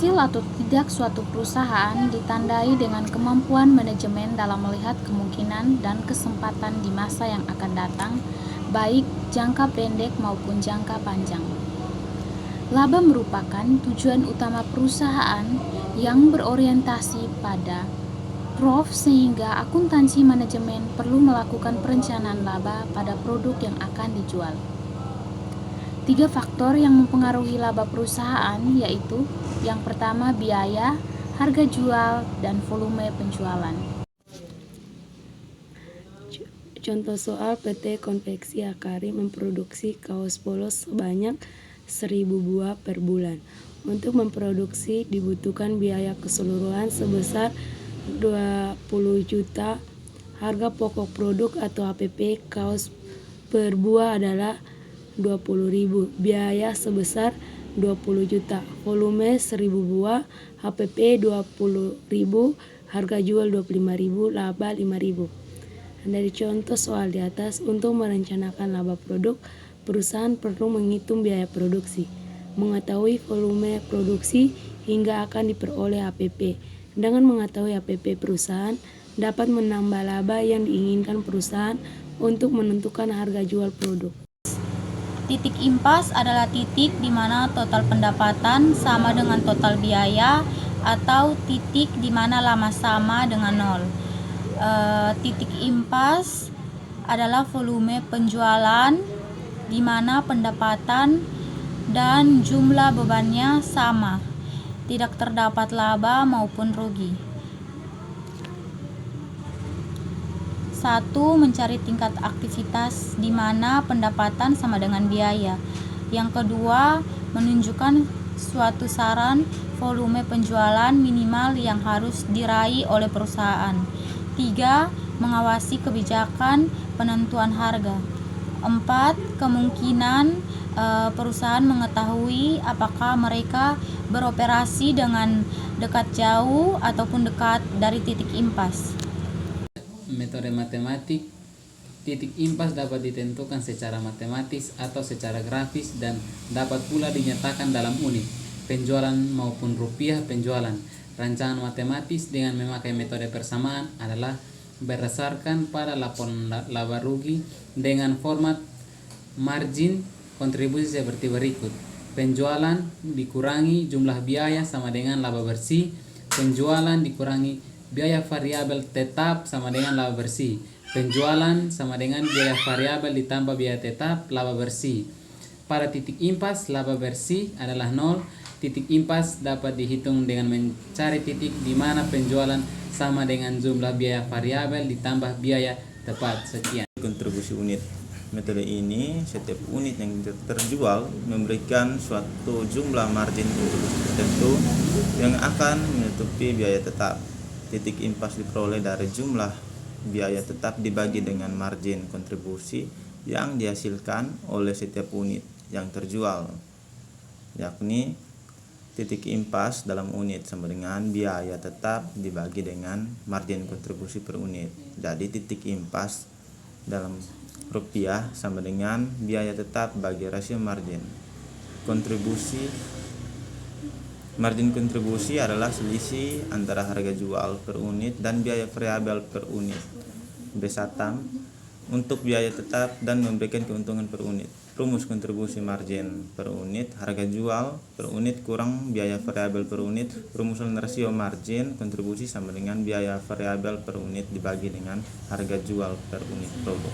Berhasil atau tidak suatu perusahaan ditandai dengan kemampuan manajemen dalam melihat kemungkinan dan kesempatan di masa yang akan datang, baik jangka pendek maupun jangka panjang. Laba merupakan tujuan utama perusahaan yang berorientasi pada profit, sehingga akuntansi manajemen perlu melakukan perencanaan laba pada produk yang akan dijual. 3 faktor yang mempengaruhi laba perusahaan yaitu yang pertama biaya, harga jual, dan volume penjualan. Contoh soal PT Konveksi Akari memproduksi kaos polos sebanyak 1000 buah per bulan. Untuk memproduksi dibutuhkan biaya keseluruhan sebesar 20 juta. Harga pokok produk atau HPP kaos per buah adalah 20.000, biaya sebesar 20 juta, volume 1000 buah, HPP 20.000, harga jual 25.000, laba 5.000. Dari contoh soal di atas, untuk merencanakan laba produk, perusahaan perlu menghitung biaya produksi, mengetahui volume produksi hingga akan diperoleh HPP. Dengan mengetahui HPP perusahaan, dapat menambah laba yang diinginkan perusahaan untuk menentukan harga jual produk. Titik impas adalah titik di mana total pendapatan sama dengan total biaya atau titik di mana laba sama dengan nol. Titik impas adalah volume penjualan di mana pendapatan dan jumlah bebannya sama, tidak terdapat laba maupun rugi. 1. Mencari tingkat aktivitas di mana pendapatan sama dengan biaya. Yang kedua, menunjukkan suatu saran volume penjualan minimal yang harus diraih oleh perusahaan. 3. Mengawasi kebijakan penentuan harga. 4. Kemungkinan perusahaan mengetahui apakah mereka beroperasi dengan dekat jauh ataupun dekat dari titik impas. Metode matematik, titik impas dapat ditentukan secara matematis atau secara grafis dan dapat pula dinyatakan dalam unit penjualan maupun rupiah penjualan. Rancangan matematis dengan memakai metode persamaan adalah berdasarkan pada laporan laba rugi dengan format margin kontribusi seperti berikut. Penjualan dikurangi jumlah biaya sama dengan laba bersih. Penjualan dikurangi biaya variabel tetap sama dengan laba bersih. Penjualan sama dengan biaya variabel ditambah biaya tetap laba bersih. Pada titik impas, laba bersih adalah 0. Titik impas dapat dihitung dengan mencari titik di mana penjualan sama dengan jumlah biaya variabel ditambah biaya tepat. Sekian. Kontribusi unit. Metode ini, setiap unit yang terjual memberikan suatu jumlah margin kontribusi tertentu yang akan menutupi biaya tetap. Titik impas diperoleh dari jumlah biaya tetap dibagi dengan margin kontribusi yang dihasilkan oleh setiap unit yang terjual, yakni titik impas dalam unit sama dengan biaya tetap dibagi dengan margin kontribusi per unit. Jadi titik impas dalam rupiah sama dengan biaya tetap bagi rasio margin kontribusi. Margin kontribusi adalah selisih antara harga jual per unit dan biaya variabel per unit besatam untuk biaya tetap dan memberikan keuntungan per unit. Rumus kontribusi margin per unit, harga jual per unit kurang biaya variabel per unit. Rumusan rasio margin kontribusi sama dengan biaya variabel per unit dibagi dengan harga jual per unit produk.